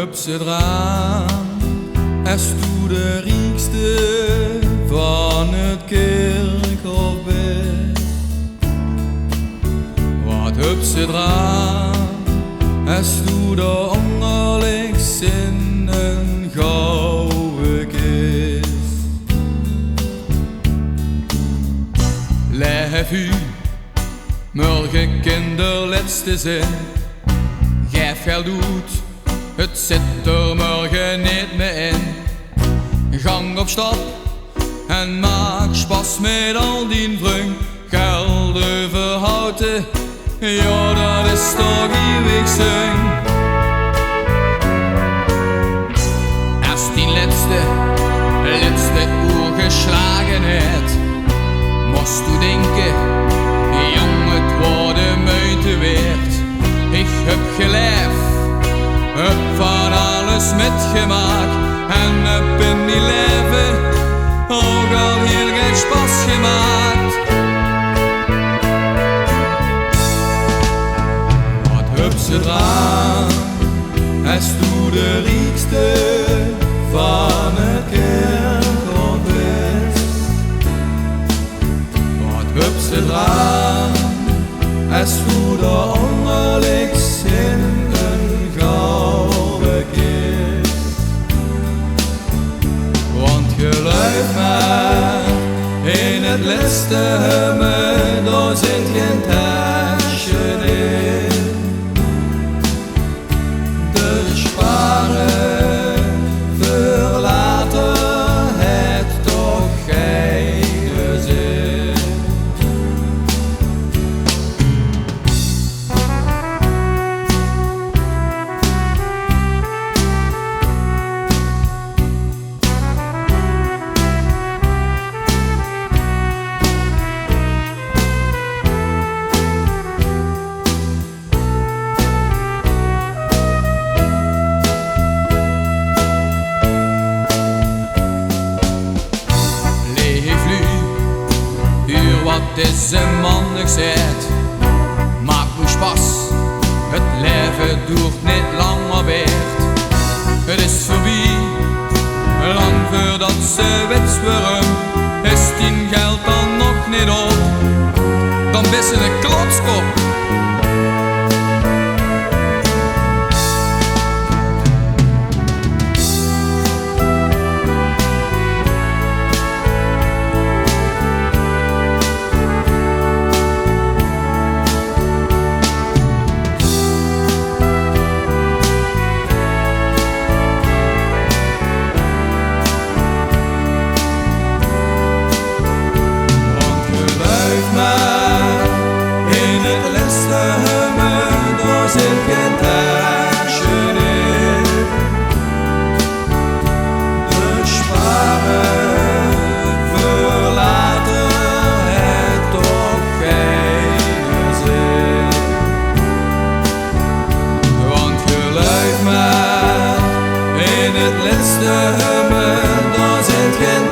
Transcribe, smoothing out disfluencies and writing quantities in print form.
op z'n raam is toe de rijkste van het kerkhof best. Wat op z'n raam is toe de ongerlijks in een gouden kist. Leef u, morgen kinderletste zin. Geef geld doet, het zit er morgen niet meer in. Gang op stap en maak spas met al die vriend. Geld overhouden, ja dat is toch eeuwig zin. Als die laatste uur geslagenheid, moest u denken, jong het worden moeite weert. Ik heb geleefd, heb van alles metgemaakt en heb in mijn leven ook al heel geen spas gemaakt. Wat heb ze eraan, is toe de rijkste van het kerkhof is. Wat heb ze eraan, is toe de ongerlijks in een gouden kist. Want geloof me, in het laatste me, daar zit geen tasje in. Dus sparen voor later het toch geen zin. Wat is een man gezegd, maak nu spas, het leven duurt niet langer weert. Het is voorbij, lang voordat ze wetswurm, is die geld dan nog niet op, dan ben ze een klotskop. Daar zit geen tasje in. Dus sparen voor later het toch geen zin. Want geloof me, in het laatste moment, daar zit geen